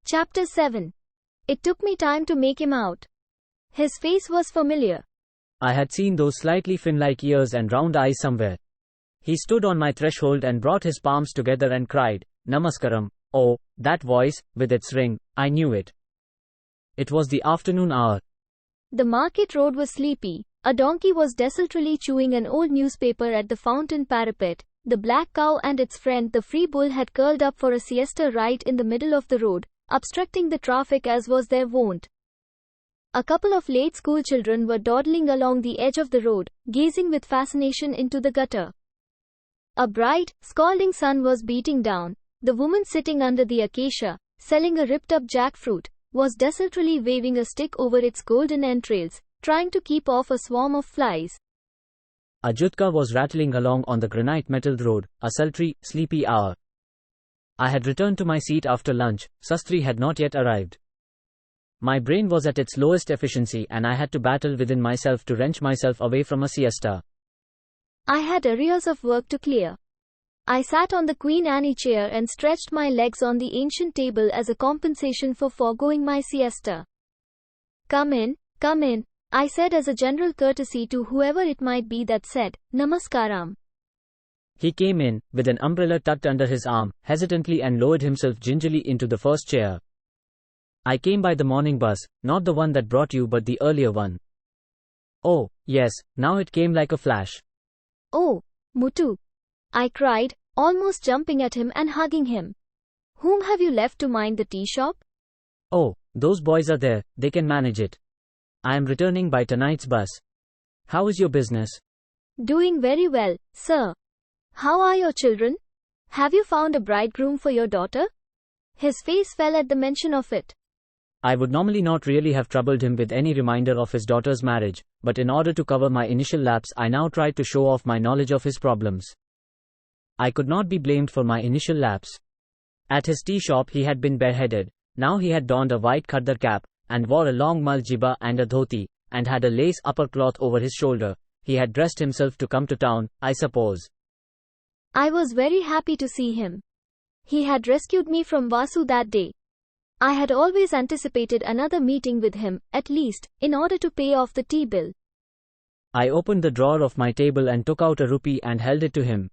Chapter 7. It took me time to make him out. His face was familiar. I had seen those slightly fin-like ears and round eyes somewhere. He stood on my threshold and brought his palms together and cried, "Namaskaram." Oh, that voice, with its ring, I knew it. It was the afternoon hour. The market road was sleepy. A donkey was desultorily chewing an old newspaper at the fountain parapet. The black cow and its friend the free bull had curled up for a siesta right in the middle of the road, obstructing the traffic as was their wont. A couple of late school children were dawdling along the edge of the road, gazing with fascination into the gutter. A bright, scalding sun was beating down. The woman sitting under the acacia, selling a ripped-up jackfruit, was desultorily waving a stick over its golden entrails, trying to keep off a swarm of flies. A jutka was rattling along on the granite-metalled road, a sultry, sleepy hour. I had returned to my seat after lunch. Sastri had not yet arrived. My brain was at its lowest efficiency and I had to battle within myself to wrench myself away from a siesta. I had arrears of work to clear. I sat on the Queen Anne chair and stretched my legs on the ancient table as a compensation for foregoing my siesta. Come in, I said as a general courtesy to whoever it might be that said, "Namaskaram." He came in, with an umbrella tucked under his arm, hesitantly and lowered himself gingerly into the first chair. "I came by the morning bus, not the one that brought you but the earlier one." "Oh, yes, now it came like a flash." "Oh, Muthu," I cried, almost jumping at him and hugging him. "Whom have you left to mind the tea shop?" "Oh, those boys are there, they can manage it. I am returning by tonight's bus. How is your business?" "Doing very well, sir. How are your children? Have you found a bridegroom for your daughter?" His face fell at the mention of it. I would normally not really have troubled him with any reminder of his daughter's marriage, but in order to cover my initial lapse I now tried to show off my knowledge of his problems. I could not be blamed for my initial lapse. At his tea shop he had been bareheaded. Now he had donned a white khaddar cap, and wore a long mal jibba and a dhoti, and had a lace upper cloth over his shoulder. He had dressed himself to come to town, I suppose. I was very happy to see him. He had rescued me from Vasu that day. I had always anticipated another meeting with him, at least, in order to pay off the tea bill. I opened the drawer of my table and took out a rupee and held it to him.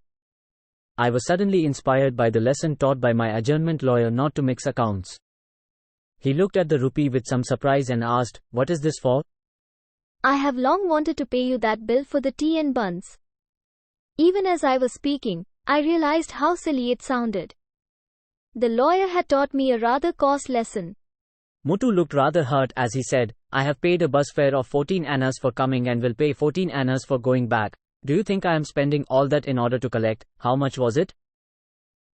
I was suddenly inspired by the lesson taught by my adjournment lawyer not to mix accounts. He looked at the rupee with some surprise and asked, "What is this for?" "I have long wanted to pay you that bill for the tea and buns." Even as I was speaking, I realized how silly it sounded. The lawyer had taught me a rather coarse lesson. Muthu looked rather hurt as he said, "I have paid a bus fare of 14 annas for coming and will pay 14 annas for going back. Do you think I am spending all that in order to collect? How much was it?"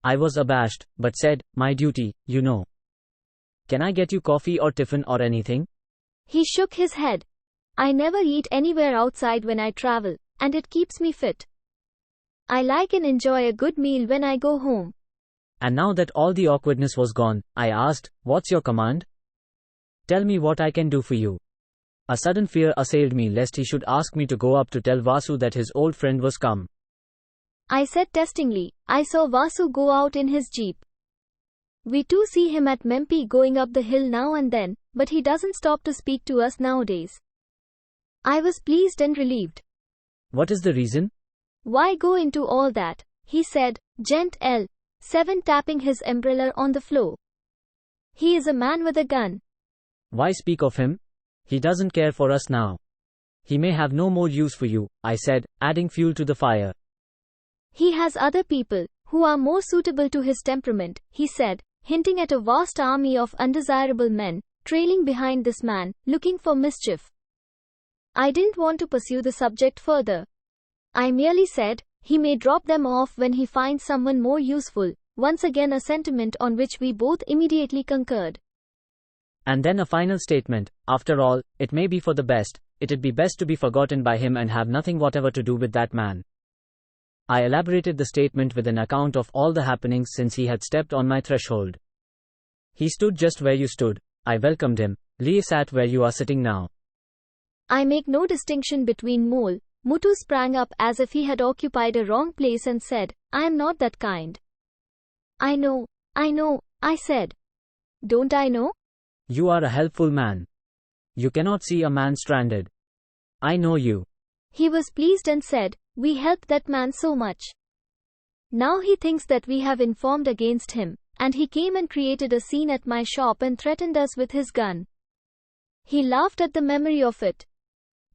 I was abashed, but said, "My duty, you know. Can I get you coffee or tiffin or anything?" He shook his head. "I never eat anywhere outside when I travel, and it keeps me fit. I like and enjoy a good meal when I go home." And now that all the awkwardness was gone, I asked, "What's your command? Tell me what I can do for you." A sudden fear assailed me lest he should ask me to go up to tell Vasu that his old friend was come. I said testingly, "I saw Vasu go out in his jeep. We too see him at Mempi going up the hill now and then, but he doesn't stop to speak to us nowadays." I was pleased and relieved. "What is the reason?" "Why go into all that?" he said, Gent L7 tapping his umbrella on the floor. "He is a man with a gun." "Why speak of him? He doesn't care for us now. He may have no more use for you," I said, adding fuel to the fire. "He has other people, who are more suitable to his temperament," he said, hinting at a vast army of undesirable men, trailing behind this man, looking for mischief. I didn't want to pursue the subject further. I merely said, "He may drop them off when he finds someone more useful," once again a sentiment on which we both immediately concurred. And then a final statement, "After all, it may be for the best. It'd be best to be forgotten by him and have nothing whatever to do with that man." I elaborated the statement with an account of all the happenings since he had stepped on my threshold. He stood just where you stood. I welcomed him. Lee sat where you are sitting now. I make no distinction between mole. Muthu sprang up as if he had occupied a wrong place and said, "I am not that kind." I know, I said. Don't I know? You are a helpful man. You cannot see a man stranded. I know you. He was pleased and said, "We helped that man so much. Now he thinks that we have informed against him, and he came and created a scene at my shop and threatened us with his gun." He laughed at the memory of it.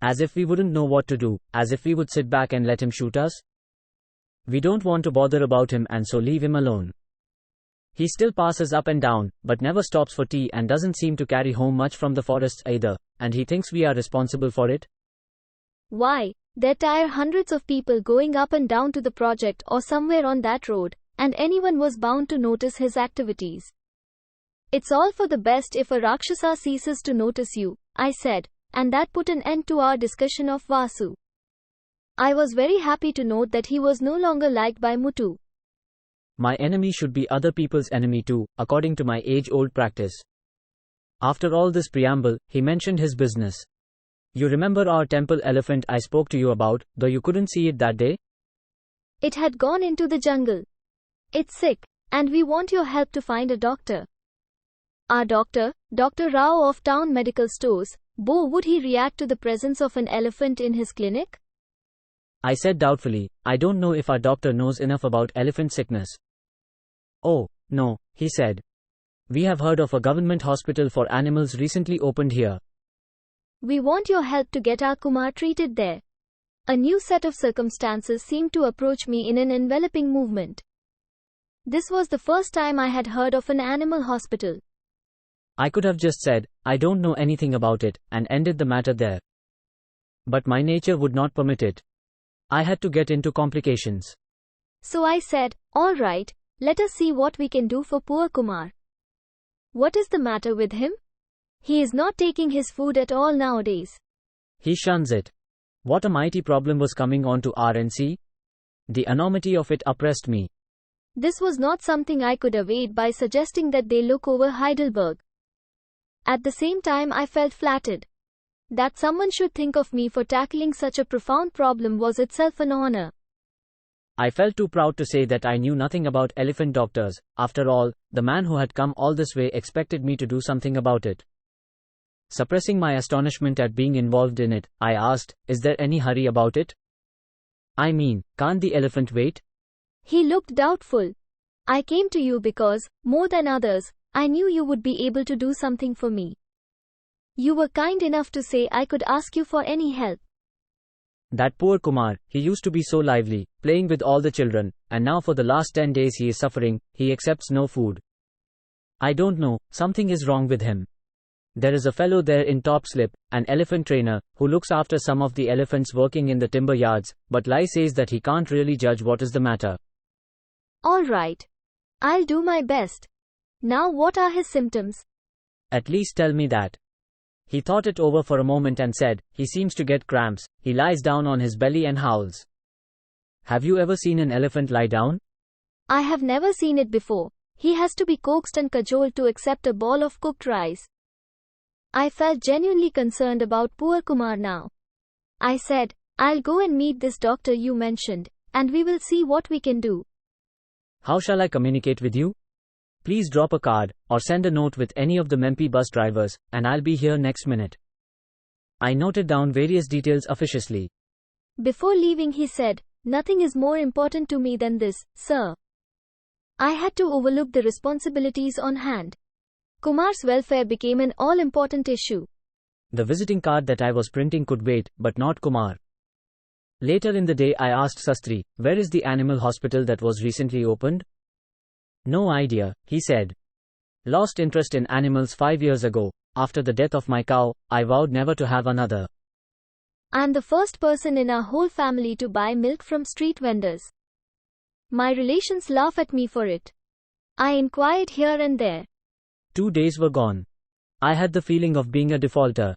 As if we wouldn't know what to do, as if we would sit back and let him shoot us. We don't want to bother about him and so leave him alone. He still passes up and down, but never stops for tea and doesn't seem to carry home much from the forests either, and he thinks we are responsible for it. Why, there are hundreds of people going up and down to the project or somewhere on that road, and anyone was bound to notice his activities. It's all for the best if a Rakshasa ceases to notice you, I said, and that put an end to our discussion of Vasu. I was very happy to note that he was no longer liked by Muthu. My enemy should be other people's enemy too, according to my age-old practice. After all this preamble, he mentioned his business. You remember our temple elephant I spoke to you about, though you couldn't see it that day? It had gone into the jungle. It's sick, and we want your help to find a doctor. Our doctor, Dr. Rao of Town Medical Stores, would he react to the presence of an elephant in his clinic? I said doubtfully, I don't know if our doctor knows enough about elephant sickness. Oh, no, he said. We have heard of a government hospital for animals recently opened here. We want your help to get our Kumar treated there. A new set of circumstances seemed to approach me in an enveloping movement. This was the first time I had heard of an animal hospital. I could have just said, I don't know anything about it, and ended the matter there. But my nature would not permit it. I had to get into complications. So I said, all right, let us see what we can do for poor Kumar. What is the matter with him? He is not taking his food at all nowadays. He shuns it. What a mighty problem was coming on to RNC. The enormity of it oppressed me. This was not something I could evade by suggesting that they look over Heidelberg. At the same time I felt flattered. That someone should think of me for tackling such a profound problem was itself an honor. I felt too proud to say that I knew nothing about elephant doctors. After all, the man who had come all this way expected me to do something about it. Suppressing my astonishment at being involved in it, I asked, is there any hurry about it? I mean, can't the elephant wait? He looked doubtful. I came to you because, more than others, I knew you would be able to do something for me. You were kind enough to say I could ask you for any help. That poor Kumar, he used to be so lively, playing with all the children, and now for the last 10 days he is suffering, he accepts no food. I don't know, something is wrong with him. There is a fellow there in top slip, an elephant trainer, who looks after some of the elephants working in the timber yards, but Lai says that he can't really judge what is the matter. All right. I'll do my best. Now what are his symptoms? At least tell me that. He thought it over for a moment and said, he seems to get cramps, he lies down on his belly and howls. Have you ever seen an elephant lie down? I have never seen it before. He has to be coaxed and cajoled to accept a ball of cooked rice. I felt genuinely concerned about poor Kumar now. I said, I'll go and meet this doctor you mentioned, and we will see what we can do. How shall I communicate with you? Please drop a card, or send a note with any of the Mempi bus drivers, and I'll be here next minute. I noted down various details officiously. Before leaving he said, nothing is more important to me than this, sir. I had to overlook the responsibilities on hand. Kumar's welfare became an all-important issue. The visiting card that I was printing could wait, but not Kumar. Later in the day I asked Sastri, where is the animal hospital that was recently opened? No idea, he said. Lost interest in animals 5 years ago. After the death of my cow, I vowed never to have another. I am the first person in our whole family to buy milk from street vendors. My relations laugh at me for it. I inquired here and there. 2 days were gone. I had the feeling of being a defaulter.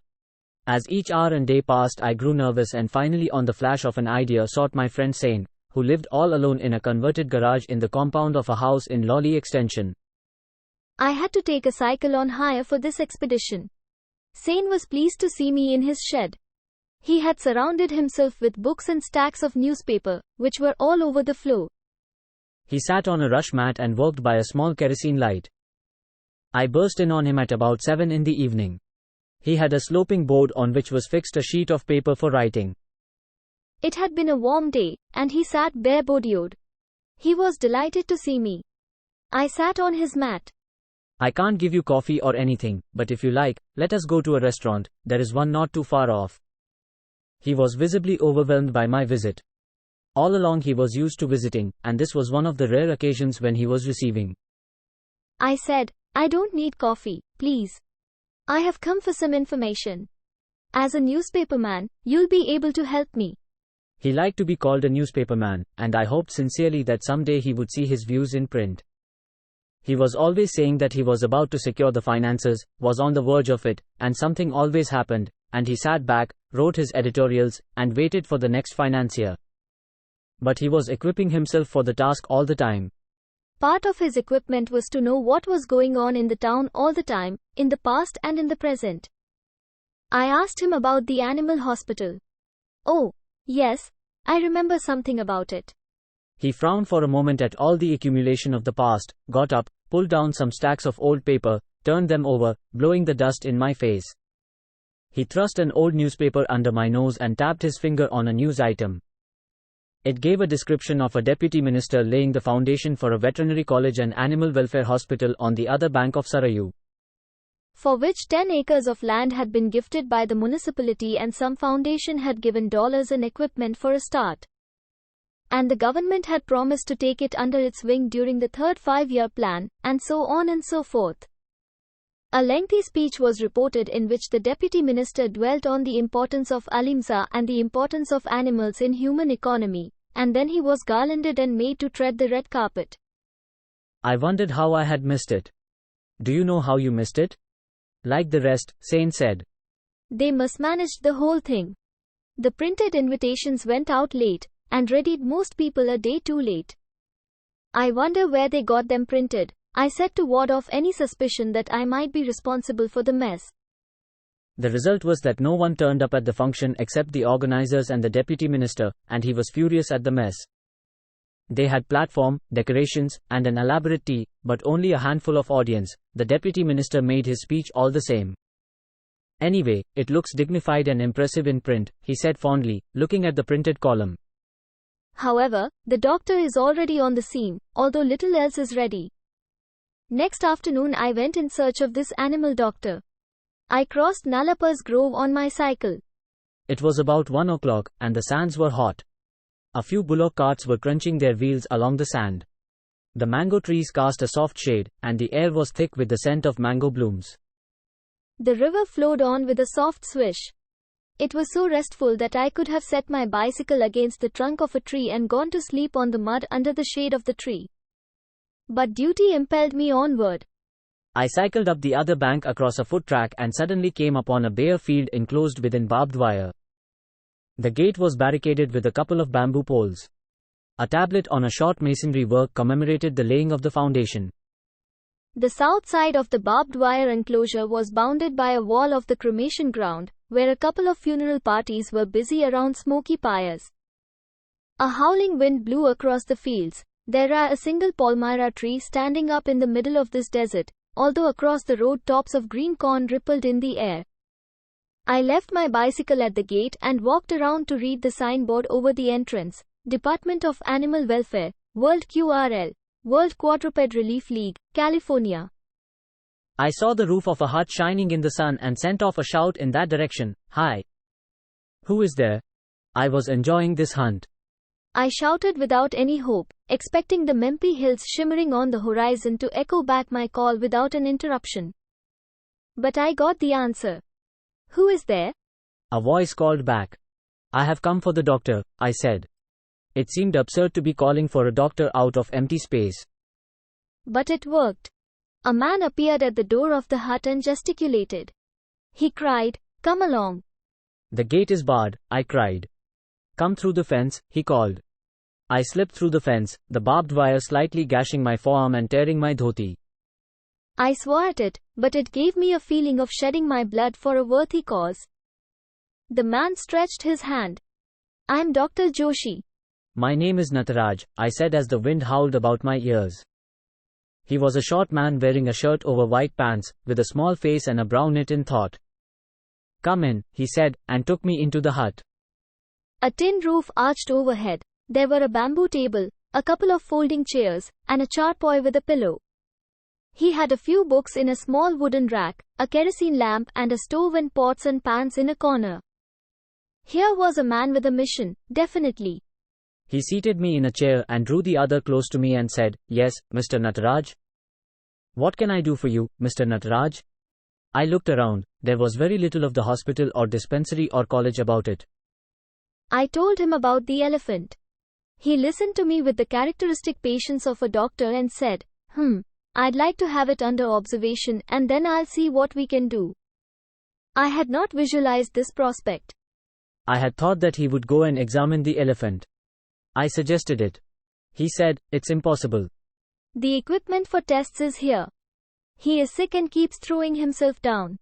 As each hour and day passed I grew nervous and finally on the flash of an idea sought my friend Sain, who lived all alone in a converted garage in the compound of a house in Lawley Extension. I had to take a cycle on hire for this expedition. Sain was pleased to see me in his shed. He had surrounded himself with books and stacks of newspaper, which were all over the floor. He sat on a rush mat and worked by a small kerosene light. I burst in on him at about 7 in the evening. He had a sloping board on which was fixed a sheet of paper for writing. It had been a warm day, and he sat bare-bodyed. He was delighted to see me. I sat on his mat. I can't give you coffee or anything, but if you like, let us go to a restaurant, there is one not too far off. He was visibly overwhelmed by my visit. All along he was used to visiting, and this was one of the rare occasions when he was receiving. I said, I don't need coffee, please. I have come for some information. As a newspaperman, you'll be able to help me. He liked to be called a newspaperman, and I hoped sincerely that someday he would see his views in print. He was always saying that he was about to secure the finances, was on the verge of it, and something always happened, and he sat back, wrote his editorials, and waited for the next financier. But he was equipping himself for the task all the time. Part of his equipment was to know what was going on in the town all the time, in the past and in the present. I asked him about the animal hospital. Oh, yes, I remember something about it. He frowned for a moment at all the accumulation of the past, got up, pulled down some stacks of old paper, turned them over, blowing the dust in my face. He thrust an old newspaper under my nose and tapped his finger on a news item. It gave a description of a deputy minister laying the foundation for a veterinary college and animal welfare hospital on the other bank of Sarayu, for which 10 acres of land had been gifted by the municipality and some foundation had given dollars in equipment for a start. And the government had promised to take it under its wing during the third 5-year plan, and so on and so forth. A lengthy speech was reported in which the deputy minister dwelt on the importance of Ahimsa and the importance of animals in human economy, and then he was garlanded and made to tread the red carpet. I wondered how I had missed it. Do you know how you missed it? Like the rest, Sane said. They mismanaged the whole thing. The printed invitations went out late, and readied most people a day too late. I wonder where they got them printed, I said, to ward off any suspicion that I might be responsible for the mess. The result was that no one turned up at the function except the organizers and the deputy minister, and he was furious at the mess. They had platform, decorations, and an elaborate tea, but only a handful of audience. The deputy minister made his speech all the same. Anyway, it looks dignified and impressive in print, he said fondly, looking at the printed column. However, the doctor is already on the scene, although little else is ready. Next afternoon I went in search of this animal doctor. I crossed Nalapa's Grove on my cycle. It was about 1 o'clock, and the sands were hot. A few bullock carts were crunching their wheels along the sand. The mango trees cast a soft shade, and the air was thick with the scent of mango blooms. The river flowed on with a soft swish. It was so restful that I could have set my bicycle against the trunk of a tree and gone to sleep on the mud under the shade of the tree. But duty impelled me onward. I cycled up the other bank across a foot track and suddenly came upon a bare field enclosed within barbed wire. The gate was barricaded with a couple of bamboo poles. A tablet on a short masonry work commemorated the laying of the foundation. The south side of the barbed wire enclosure was bounded by a wall of the cremation ground, where a couple of funeral parties were busy around smoky pyres. A howling wind blew across the fields. There are a single palmyra tree standing up in the middle of this desert, although across the road tops of green corn rippled in the air. I left my bicycle at the gate and walked around to read the signboard over the entrance. Department of Animal Welfare, World QRL, World Quadruped Relief League, California. I saw the roof of a hut shining in the sun and sent off a shout in that direction. Hi. Who is there? I was enjoying this hunt. I shouted without any hope, expecting the Mempi Hills shimmering on the horizon to echo back my call without an interruption. But I got the answer. Who is there? A voice called back. I have come for the doctor, I said. It seemed absurd to be calling for a doctor out of empty space. But it worked. A man appeared at the door of the hut and gesticulated. He cried, "Come along." The gate is barred, I cried. Come through the fence, he called. I slipped through the fence, the barbed wire slightly gashing my forearm and tearing my dhoti. I swore at it, but it gave me a feeling of shedding my blood for a worthy cause. The man stretched his hand. "I'm Dr. Joshi." My name is Nataraj, I said as the wind howled about my ears. He was a short man wearing a shirt over white pants, with a small face and a brow knit in thought. "Come in," he said, and took me into the hut. A tin roof arched overhead. There were a bamboo table, a couple of folding chairs, and a charpoy with a pillow. He had a few books in a small wooden rack, a kerosene lamp and a stove and pots and pans in a corner. Here was a man with a mission, definitely. He seated me in a chair and drew the other close to me and said, "Yes, Mr. Nataraj? What can I do for you, Mr. Nataraj?" I looked around. There was very little of the hospital or dispensary or college about it. I told him about the elephant. He listened to me with the characteristic patience of a doctor and said, I'd like to have it under observation and then I'll see what we can do. I had not visualized this prospect. I had thought that he would go and examine the elephant. I suggested it. He said, "It's impossible. The equipment for tests is here. He is sick and keeps throwing himself down.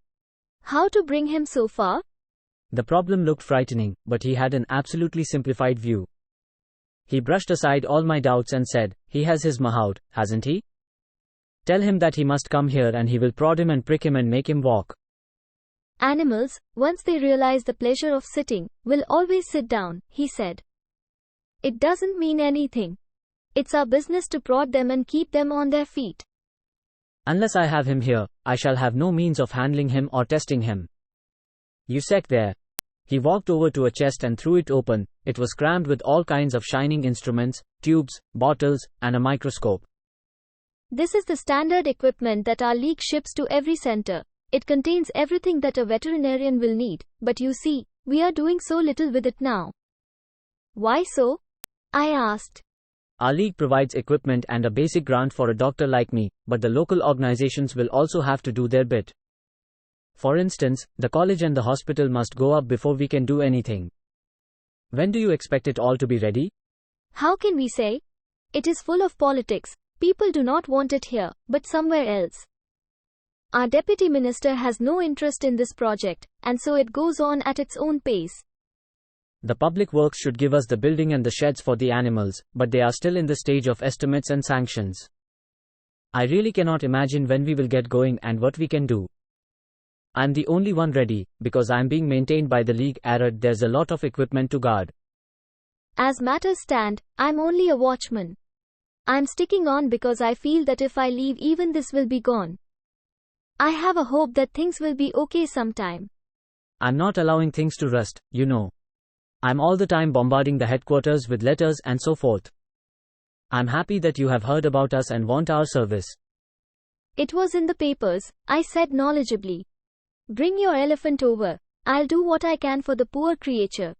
How to bring him so far?" The problem looked frightening, but he had an absolutely simplified view. He brushed aside all my doubts and said, "He has his mahout, hasn't he? Tell him that he must come here and he will prod him and prick him and make him walk." Animals, once they realize the pleasure of sitting, will always sit down, he said. It doesn't mean anything. It's our business to prod them and keep them on their feet. Unless I have him here, I shall have no means of handling him or testing him. You sec there. He walked over to a chest and threw it open. It was crammed with all kinds of shining instruments, tubes, bottles, and a microscope. This is the standard equipment that our league ships to every center. It contains everything that a veterinarian will need, but you see, we are doing so little with it now. Why so? I asked. Our league provides equipment and a basic grant for a doctor like me, but the local organizations will also have to do their bit. For instance, the college and the hospital must go up before we can do anything. When do you expect it all to be ready? How can we say? It is full of politics. People do not want it here, but somewhere else. Our deputy minister has no interest in this project, and so it goes on at its own pace. The public works should give us the building and the sheds for the animals, but they are still in the stage of estimates and sanctions. I really cannot imagine when we will get going and what we can do. I'm the only one ready, because I'm being maintained by the league. There's a lot of equipment to guard. As matters stand, I'm only a watchman. I'm sticking on because I feel that if I leave, even this will be gone. I have a hope that things will be okay sometime. I'm not allowing things to rust, you know. I'm all the time bombarding the headquarters with letters and so forth. I'm happy that you have heard about us and want our service. It was in the papers, I said knowledgeably. Bring your elephant over. I'll do what I can for the poor creature.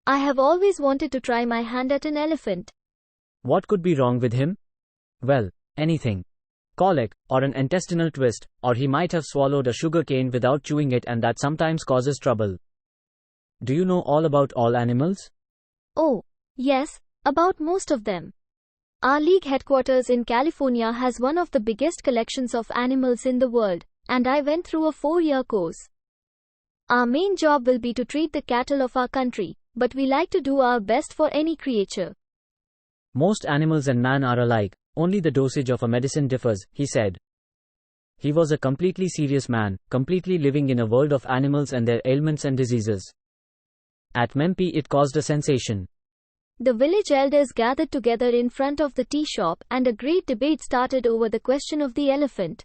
I have always wanted to try my hand at an elephant. What could be wrong with him? Well, anything. Colic, or an intestinal twist, or he might have swallowed a sugar cane without chewing it, and that sometimes causes trouble. Do you know all about all animals? Oh, yes, about most of them. Our league headquarters in California has one of the biggest collections of animals in the world, and I went through a 4-year course. Our main job will be to treat the cattle of our country, but we like to do our best for any creature. Most animals and man are alike, only the dosage of a medicine differs, he said. He was a completely serious man, completely living in a world of animals and their ailments and diseases. At Mempi it caused a sensation. The village elders gathered together in front of the tea shop and a great debate started over the question of the elephant.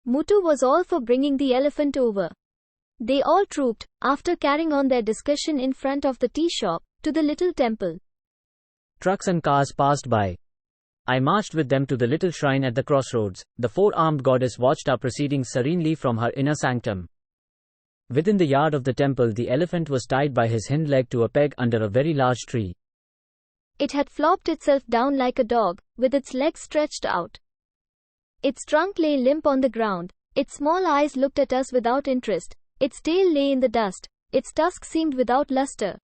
Mutu was all for bringing the elephant over. They all trooped, after carrying on their discussion in front of the tea shop, to the little temple. Trucks and cars passed by. I marched with them to the little shrine at the crossroads. The four-armed goddess watched our proceedings serenely from her inner sanctum. Within the yard of the temple, the elephant was tied by his hind leg to a peg under a very large tree. It had flopped itself down like a dog, with its legs stretched out. Its trunk lay limp on the ground. Its small eyes looked at us without interest. Its tail lay in the dust. Its tusk seemed without luster.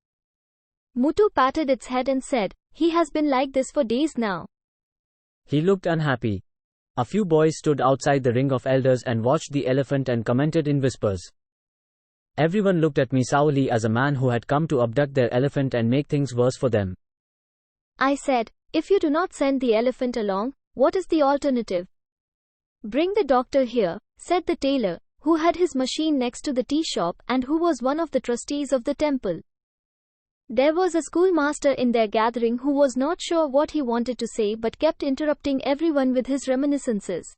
Mutu patted its head and said, "He has been like this for days now." He looked unhappy. A few boys stood outside the ring of elders and watched the elephant and commented in whispers. Everyone looked at me sourly as a man who had come to abduct their elephant and make things worse for them. I said, "If you do not send the elephant along, What is the alternative? Bring the doctor here, said the tailor, who had his machine next to the tea shop and who was one of the trustees of the temple. There was a schoolmaster in their gathering who was not sure what he wanted to say but kept interrupting everyone with his reminiscences.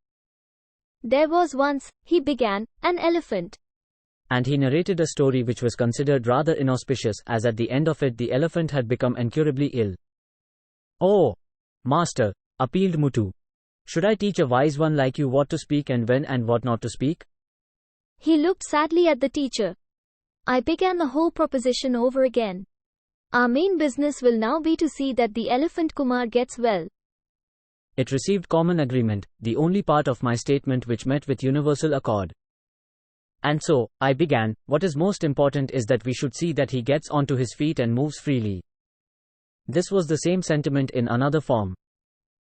There was once, he began, an elephant. And he narrated a story which was considered rather inauspicious, as at the end of it the elephant had become incurably ill. "Oh, master," appealed Muthu, "should I teach a wise one like you what to speak and when and what not to speak?" He looked sadly at the teacher. I began the whole proposition over again. Our main business will now be to see that the elephant Kumar gets well. It received common agreement, the only part of my statement which met with universal accord. And so, I began, what is most important is that we should see that he gets onto his feet and moves freely. This was the same sentiment in another form.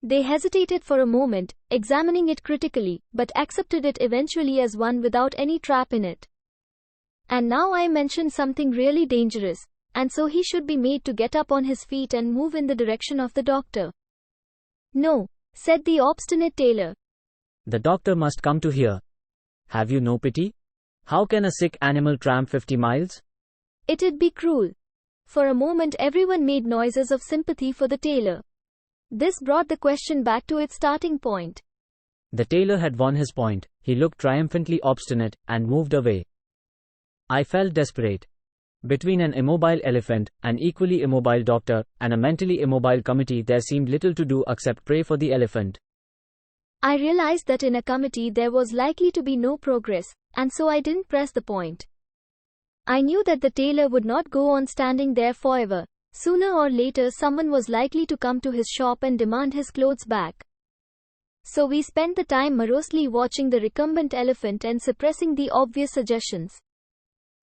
They hesitated for a moment, examining it critically, but accepted it eventually as one without any trap in it. And now I mentioned something really dangerous, and so he should be made to get up on his feet and move in the direction of the doctor. "No," said the obstinate tailor. "The doctor must come to here. Have you no pity? How can a sick animal tramp 50 miles? It'd be cruel." For a moment everyone made noises of sympathy for the tailor. This brought the question back to its starting point. The tailor had won his point, he looked triumphantly obstinate, and moved away. I felt desperate. Between an immobile elephant, an equally immobile doctor, and a mentally immobile committee there seemed little to do except pray for the elephant. I realized that in a committee there was likely to be no progress, and so I didn't press the point. I knew that the tailor would not go on standing there forever. Sooner or later someone was likely to come to his shop and demand his clothes back. So we spent the time morosely watching the recumbent elephant and suppressing the obvious suggestions.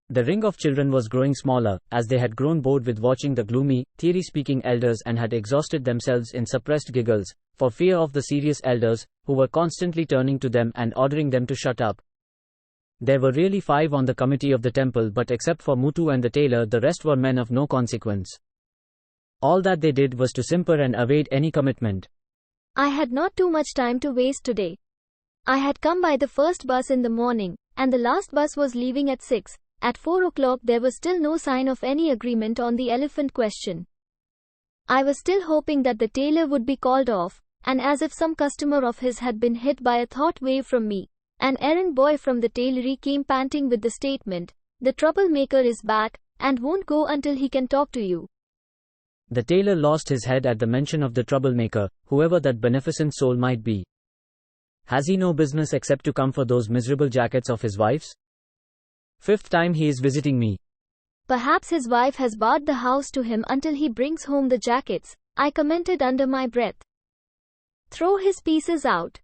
The ring of children was growing smaller, as they had grown bored with watching the gloomy, theory-speaking elders and had exhausted themselves in suppressed giggles, for fear of the serious elders, who were constantly turning to them and ordering them to shut up. There were really 5 on the committee of the temple, but except for Muthu and the tailor the rest were men of no consequence. All that they did was to simper and evade any commitment. I had not too much time to waste today. I had come by the first bus in the morning, and the last bus was leaving at 6. At 4 o'clock there was still no sign of any agreement on the elephant question. I was still hoping that the tailor would be called off, and as if some customer of his had been hit by a thought wave from me, an errand boy from the tailory came panting with the statement, "The troublemaker is back, and won't go until he can talk to you." The tailor lost his head at the mention of the troublemaker, whoever that beneficent soul might be. Has he no business except to come for those miserable jackets of his wife's? 5th time he is visiting me. Perhaps his wife has barred the house to him until he brings home the jackets, I commented under my breath. "Throw his pieces out.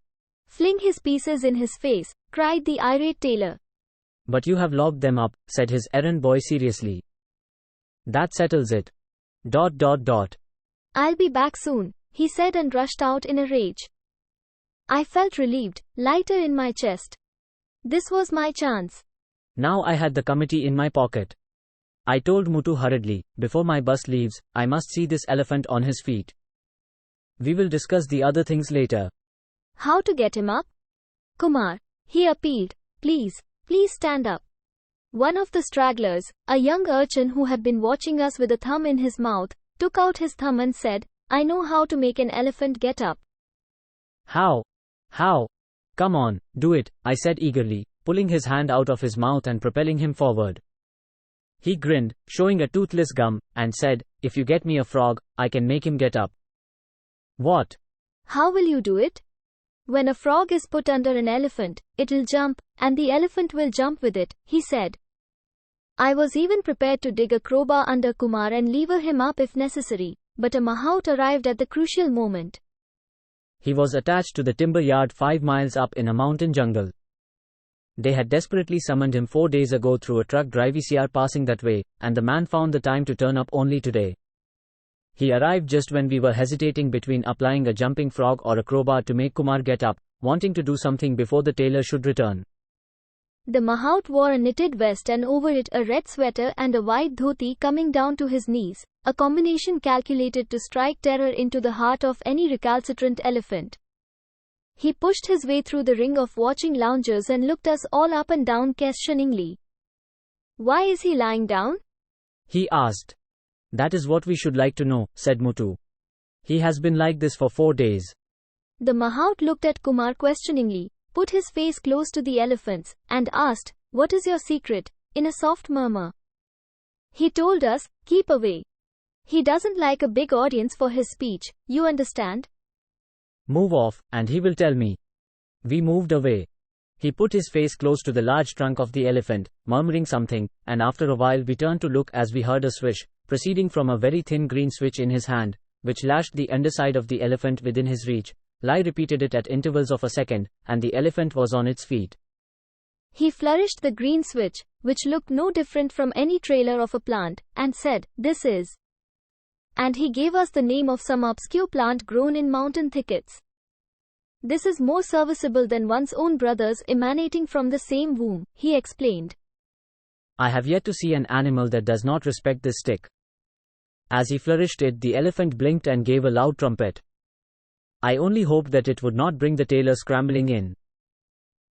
Fling his pieces in his face," cried the irate tailor. "But you have locked them up," said his errand boy seriously. "That settles it. ... "I'll be back soon," he said and rushed out in a rage. I felt relieved, lighter in my chest. This was my chance. Now I had the committee in my pocket. I told Muthu hurriedly, "Before my bus leaves, I must see this elephant on his feet. We will discuss the other things later." How to get him up? "Kumar," he appealed, please stand up." One of the stragglers, a young urchin who had been watching us with a thumb in his mouth, took out his thumb and said, "I know how to make an elephant get up." How? Come on, do it," I said eagerly, pulling his hand out of his mouth and propelling him forward. He grinned, showing a toothless gum, and said, "If you get me a frog, I can make him get up." "What?" "How will you do it?" "When a frog is put under an elephant, it'll jump, and the elephant will jump with it," he said. I was even prepared to dig a crowbar under Kumar and lever him up if necessary, but a mahout arrived at the crucial moment. He was attached to the timber yard 5 miles up in a mountain jungle. They had desperately summoned him 4 days ago through a truck driver passing that way, and the man found the time to turn up only today. He arrived just when we were hesitating between applying a jumping frog or a crowbar to make Kumar get up, wanting to do something before the tailor should return. The mahout wore a knitted vest and over it a red sweater and a white dhoti coming down to his knees, a combination calculated to strike terror into the heart of any recalcitrant elephant. He pushed his way through the ring of watching loungers and looked us all up and down questioningly. Why is he lying down? He asked. That is what we should like to know, said Muthu. He has been like this for 4 days. The mahout looked at Kumar questioningly, put his face close to the elephant's, and asked, What is your secret? In a soft murmur. He told us, keep away. He doesn't like a big audience for his speech, you understand? Move off, and he will tell me. We moved away. He put his face close to the large trunk of the elephant, murmuring something, and after a while we turned to look as we heard a swish, proceeding from a very thin green switch in his hand, which lashed the underside of the elephant within his reach. Lai repeated it at intervals of a second, and the elephant was on its feet. He flourished the green switch, which looked no different from any trailer of a plant, and said, This is. And he gave us the name of some obscure plant grown in mountain thickets. This is more serviceable than one's own brothers emanating from the same womb, he explained. I have yet to see an animal that does not respect this stick. As he flourished it, the elephant blinked and gave a loud trumpet. I only hoped that it would not bring the tailor scrambling in.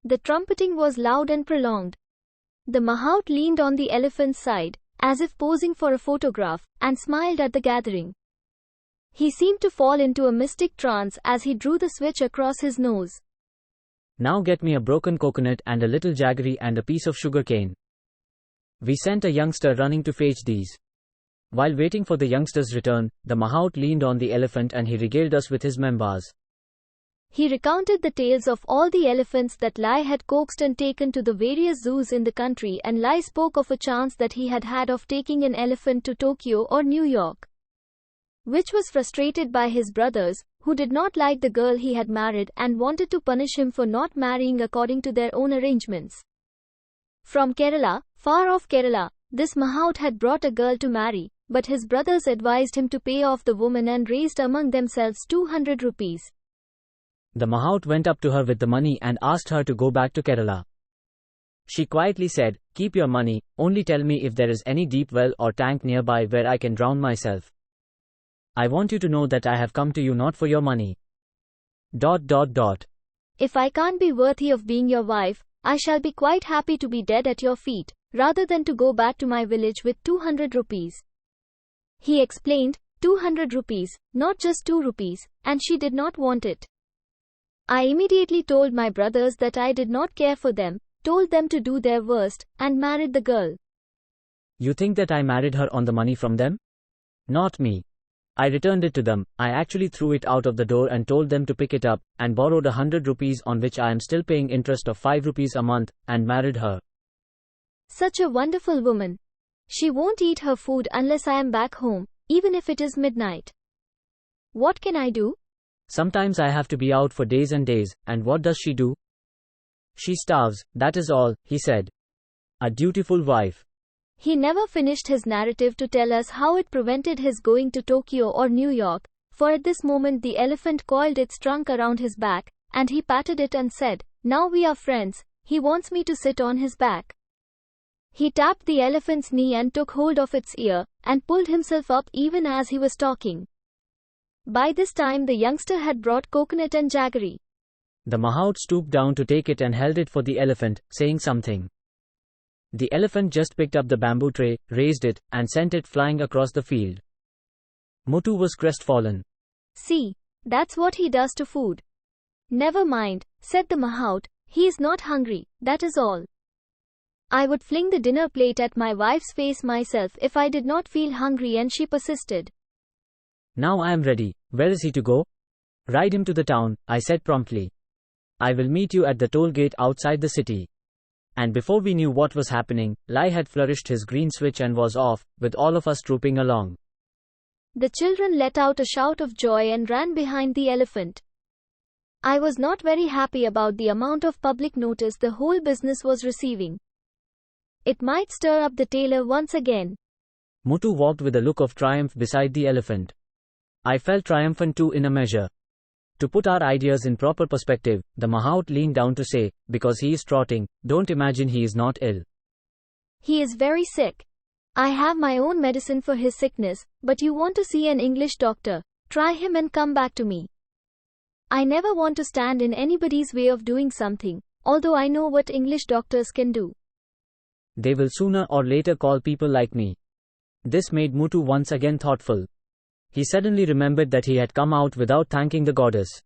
The trumpeting was loud and prolonged. The mahout leaned on the elephant's side, as if posing for a photograph, and smiled at the gathering. He seemed to fall into a mystic trance as he drew the switch across his nose. Now get me a broken coconut and a little jaggery and a piece of sugar cane. We sent a youngster running to fetch these. While waiting for the youngster's return, the mahout leaned on the elephant and he regaled us with his members. He recounted the tales of all the elephants that Lai had coaxed and taken to the various zoos in the country, and Lai spoke of a chance that he had had of taking an elephant to Tokyo or New York, which was frustrated by his brothers, who did not like the girl he had married and wanted to punish him for not marrying according to their own arrangements. From Kerala, far off Kerala, this mahout had brought a girl to marry, but his brothers advised him to pay off the woman and raised among themselves 200 rupees. The mahout went up to her with the money and asked her to go back to Kerala. She quietly said, Keep your money, only tell me if there is any deep well or tank nearby where I can drown myself. I want you to know that I have come to you not for your money. ... If I can't be worthy of being your wife, I shall be quite happy to be dead at your feet, rather than to go back to my village with 200 rupees. He explained, 200 rupees, not just 2 rupees, and she did not want it. I immediately told my brothers that I did not care for them, told them to do their worst, and married the girl. You think that I married her on the money from them? Not me. I returned it to them. I actually threw it out of the door and told them to pick it up, and borrowed 100 rupees on which I am still paying interest of 5 rupees a month, and married her. Such a wonderful woman. She won't eat her food unless I am back home, even if it is midnight. What can I do? Sometimes I have to be out for days and days, and what does she do? She starves, that is all, he said. A dutiful wife. He never finished his narrative to tell us how it prevented his going to Tokyo or New York, for at this moment the elephant coiled its trunk around his back, and he patted it and said, Now we are friends, he wants me to sit on his back. He tapped the elephant's knee and took hold of its ear, and pulled himself up even as he was talking. By this time the youngster had brought coconut and jaggery. The mahout stooped down to take it and held it for the elephant, saying something. The elephant just picked up the bamboo tray, raised it, and sent it flying across the field. Muthu was crestfallen. See, that's what he does to food. Never mind, said the mahout, he is not hungry, that is all. I would fling the dinner plate at my wife's face myself if I did not feel hungry, and she persisted. Now I am ready. Where is he to go? Ride him to the town, I said promptly. I will meet you at the toll gate outside the city. And before we knew what was happening, Lai had flourished his green switch and was off, with all of us trooping along. The children let out a shout of joy and ran behind the elephant. I was not very happy about the amount of public notice the whole business was receiving. It might stir up the tailor once again. Muthu walked with a look of triumph beside the elephant. I felt triumphant too in a measure. To put our ideas in proper perspective, the mahout leaned down to say, because he is trotting, don't imagine he is not ill. He is very sick. I have my own medicine for his sickness, but you want to see an English doctor, try him and come back to me. I never want to stand in anybody's way of doing something, although I know what English doctors can do. They will sooner or later call people like me. This made Muthu once again thoughtful. He suddenly remembered that he had come out without thanking the goddess.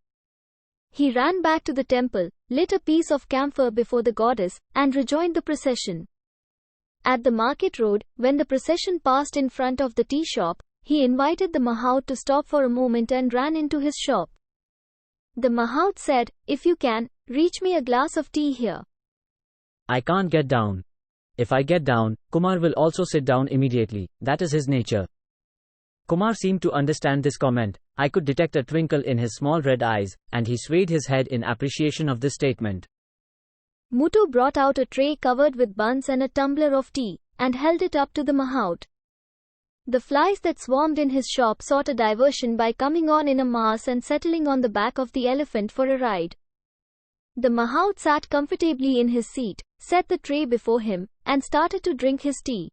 He ran back to the temple, lit a piece of camphor before the goddess, and rejoined the procession. At the market road, when the procession passed in front of the tea shop, he invited the mahout to stop for a moment and ran into his shop. The mahout said, "If you can, reach me a glass of tea here." I can't get down. If I get down, Kumar will also sit down immediately. That is his nature. Kumar seemed to understand this comment. I could detect a twinkle in his small red eyes, and he swayed his head in appreciation of this statement. Muthu brought out a tray covered with buns and a tumbler of tea, and held it up to the mahout. The flies that swarmed in his shop sought a diversion by coming on in a mass and settling on the back of the elephant for a ride. The mahout sat comfortably in his seat, set the tray before him, and started to drink his tea.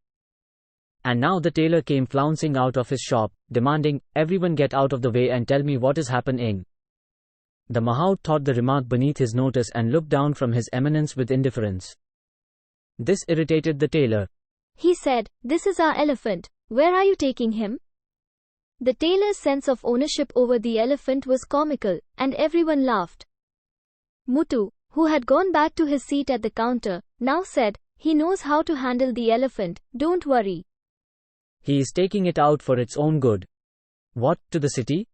And now the tailor came flouncing out of his shop, demanding, "Everyone get out of the way and tell me what is happening." The mahout thought the remark beneath his notice and looked down from his eminence with indifference. This irritated the tailor. He said, "This is our elephant. Where are you taking him?" The tailor's sense of ownership over the elephant was comical, and everyone laughed. Muthu, who had gone back to his seat at the counter, now said, "He knows how to handle the elephant, don't worry." He is taking it out for its own good. What, to the city?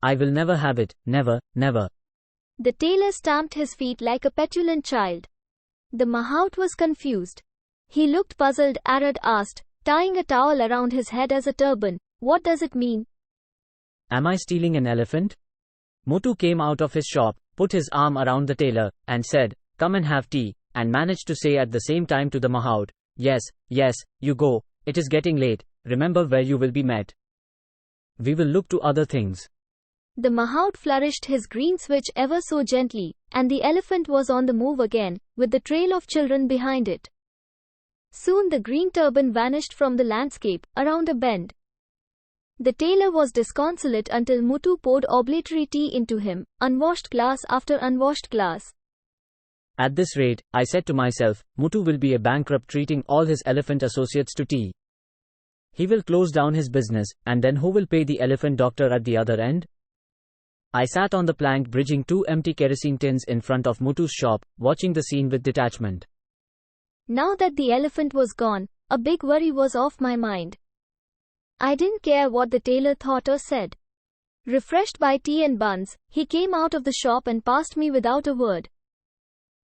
I will never have it, never, never. The tailor stamped his feet like a petulant child. The mahout was confused. He looked puzzled. Arad asked, tying a towel around his head as a turban, "What does it mean?" Am I stealing an elephant? Muthu came out of his shop, put his arm around the tailor, and said, "Come and have tea," and managed to say at the same time to the mahout, "Yes, yes, you go, it is getting late, remember where you will be met. We will look to other things." The mahout flourished his green switch ever so gently, and the elephant was on the move again, with the trail of children behind it. Soon the green turban vanished from the landscape, around a bend. The tailor was disconsolate until Muthu poured obligatory tea into him, unwashed glass after unwashed glass. At this rate, I said to myself, Muthu will be a bankrupt treating all his elephant associates to tea. He will close down his business, and then who will pay the elephant doctor at the other end? I sat on the plank bridging two empty kerosene tins in front of Muthu's shop, watching the scene with detachment. Now that the elephant was gone, a big worry was off my mind. I didn't care what the tailor thought or said. Refreshed by tea and buns, he came out of the shop and passed me without a word.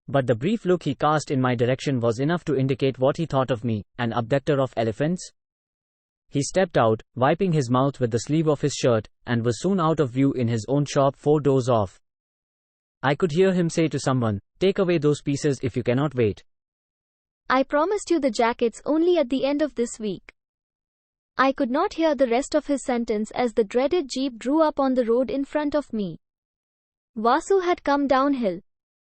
But the brief look he cast in my direction was enough to indicate what he thought of me, an abductor of elephants. He stepped out, wiping his mouth with the sleeve of his shirt, and was soon out of view in his own shop 4 doors off. I could hear him say to someone, "Take away those pieces if you cannot wait. I promised you the jackets only at the end of this week." I could not hear the rest of his sentence as the dreaded jeep drew up on the road in front of me. Vasu had come downhill.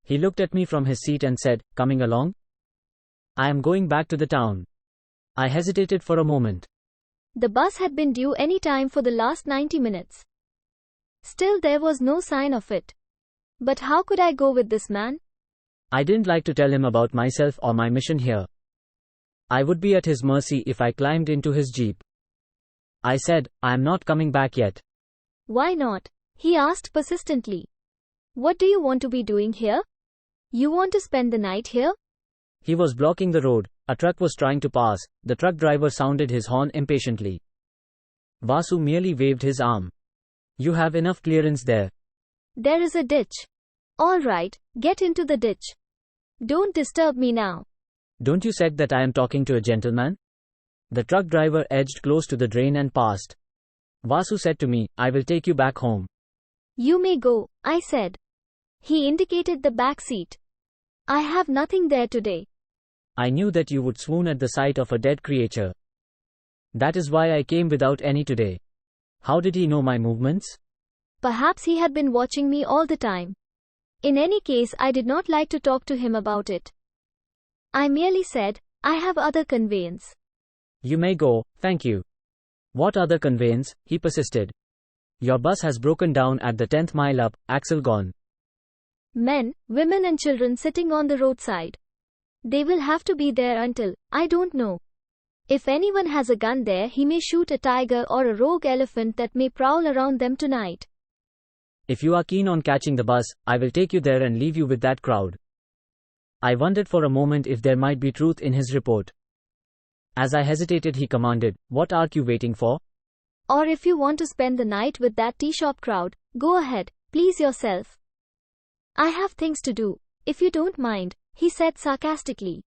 He looked at me from his seat and said, "Coming along?" "I am going back to the town." I hesitated for a moment. The bus had been due any time for the last 90 minutes. Still there was no sign of it. But how could I go with this man? I didn't like to tell him about myself or my mission here. I would be at his mercy if I climbed into his jeep. I said, "I am not coming back yet." "Why not?" he asked persistently. "What do you want to be doing here? You want to spend the night here?" He was blocking the road. A truck was trying to pass. The truck driver sounded his horn impatiently. Vasu merely waved his arm. "You have enough clearance there." "There is a ditch." "All right, get into the ditch. Don't disturb me now." "Don't you said that I am talking to a gentleman?" The truck driver edged close to the drain and passed. Vasu said to me, "I will take you back home." "You may go," I said. He indicated the back seat. "I have nothing there today." I knew that you would swoon at the sight of a dead creature. That is why I came without any today. How did he know my movements? Perhaps he had been watching me all the time. In any case, I did not like to talk to him about it. I merely said, "I have other conveyance." "You may go, thank you." "What other conveyance?" he persisted. Your bus has broken down at the 10th mile up, axle gone. Men, women and children sitting on the roadside. They will have to be there until, I don't know. If anyone has a gun there, he may shoot a tiger or a rogue elephant that may prowl around them tonight. If you are keen on catching the bus, I will take you there and leave you with that crowd. I wondered for a moment if there might be truth in his report. As I hesitated, he commanded, "What are you waiting for?" Or if you want to spend the night with that tea shop crowd, go ahead, please yourself. I have things to do, if you don't mind, he said sarcastically.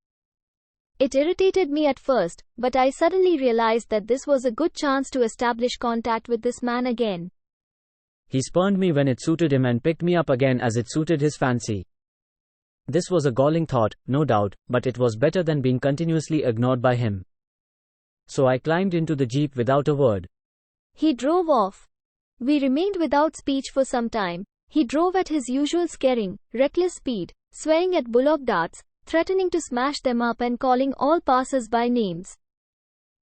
It irritated me at first, but I suddenly realized that this was a good chance to establish contact with this man again. He spurned me when it suited him and picked me up again as it suited his fancy. This was a galling thought, no doubt, but it was better than being continuously ignored by him. So I climbed into the jeep without a word. He drove off. We remained without speech for some time. He drove at his usual scaring, reckless speed, swearing at bullock darts, threatening to smash them up and calling all passers-by names.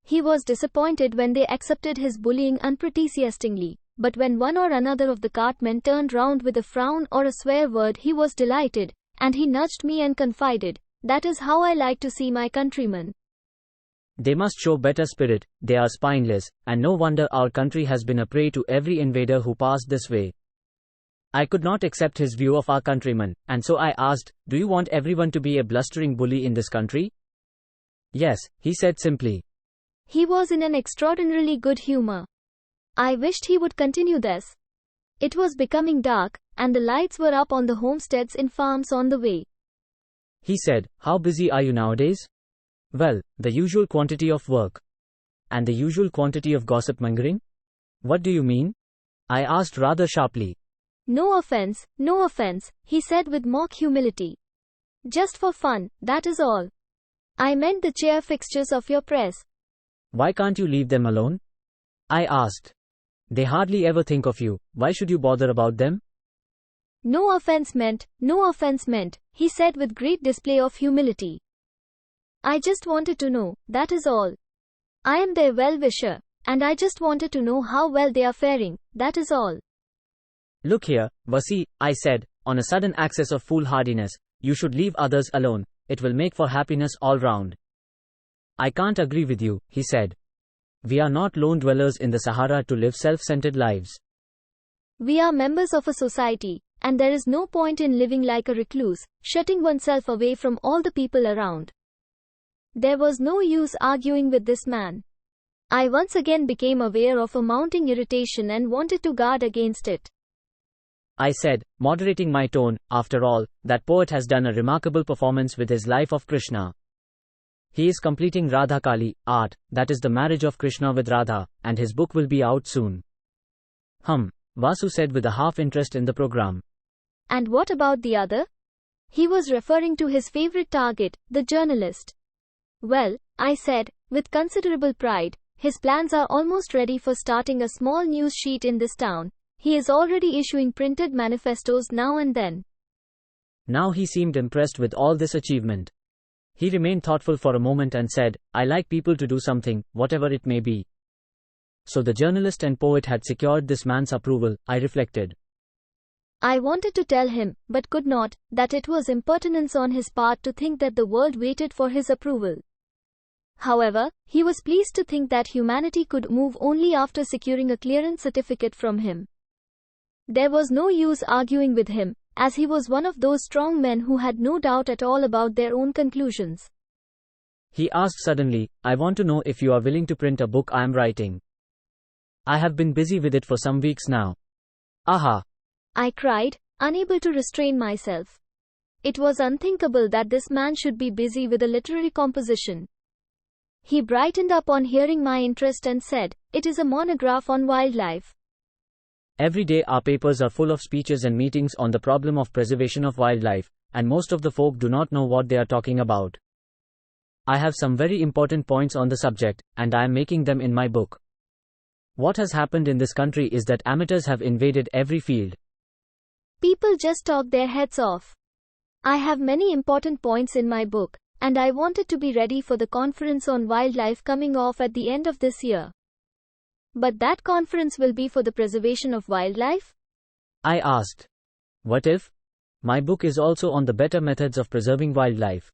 He was disappointed when they accepted his bullying unenthusiastically, but when one or another of the cartmen turned round with a frown or a swear word, he was delighted, and he nudged me and confided, "That is how I like to see my countrymen. They must show better spirit, they are spineless, and no wonder our country has been a prey to every invader who passed this way." I could not accept his view of our countrymen, and so I asked, "Do you want everyone to be a blustering bully in this country?" "Yes," he said simply. He was in an extraordinarily good humor. I wished he would continue this. It was becoming dark, and the lights were up on the homesteads and farms on the way. He said, "How busy are you nowadays?" "Well, the usual quantity of work." "And the usual quantity of gossip mongering?" "What do you mean?" I asked rather sharply. No offense, he said with mock humility. "Just for fun, that is all. I meant the chair fixtures of your press." "Why can't you leave them alone?" I asked. "They hardly ever think of you, why should you bother about them?" No offense meant, he said with great display of humility. "I just wanted to know, that is all. I am their well-wisher, and I just wanted to know how well they are faring, that is all." "Look here, Vasi," I said, on a sudden access of foolhardiness, "you should leave others alone, it will make for happiness all round." "I can't agree with you," he said. "We are not lone dwellers in the Sahara to live self-centered lives. We are members of a society, and there is no point in living like a recluse, shutting oneself away from all the people around." There was no use arguing with this man. I once again became aware of a mounting irritation and wanted to guard against it. I said, moderating my tone, "After all, that poet has done a remarkable performance with his life of Krishna. He is completing Radha Kali, art, that is the marriage of Krishna with Radha, and his book will be out soon." Vasu said with a half-interest in the program. "And what about the other?" He was referring to his favorite target, the journalist. "Well," I said, with considerable pride, "his plans are almost ready for starting a small news sheet in this town. He is already issuing printed manifestos now and then." Now he seemed impressed with all this achievement. He remained thoughtful for a moment and said, "I like people to do something, whatever it may be." So the journalist and poet had secured this man's approval, I reflected. I wanted to tell him, but could not, that it was impertinence on his part to think that the world waited for his approval. However, he was pleased to think that humanity could move only after securing a clearance certificate from him. There was no use arguing with him, as he was one of those strong men who had no doubt at all about their own conclusions. He asked suddenly, "I want to know if you are willing to print a book I am writing. I have been busy with it for some weeks now." "Aha!" I cried, unable to restrain myself. It was unthinkable that this man should be busy with a literary composition. He brightened up on hearing my interest and said, "It is a monograph on wildlife." Every day our papers are full of speeches and meetings on the problem of preservation of wildlife, and most of the folk do not know what they are talking about. I have some very important points on the subject, and I am making them in my book. What has happened in this country is that amateurs have invaded every field. People just talk their heads off. I have many important points in my book, and I wanted to be ready for the conference on wildlife coming off at the end of this year. But that conference will be for the preservation of wildlife? I asked. What if? My book is also on the better methods of preserving wildlife.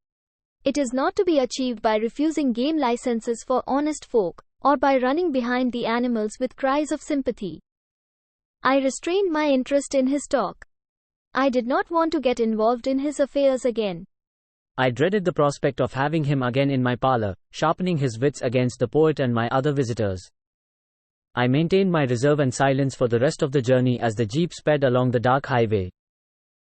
It is not to be achieved by refusing game licenses for honest folk, or by running behind the animals with cries of sympathy. I restrained my interest in his talk. I did not want to get involved in his affairs again. I dreaded the prospect of having him again in my parlor, sharpening his wits against the poet and my other visitors. I maintained my reserve and silence for the rest of the journey as the jeep sped along the dark highway.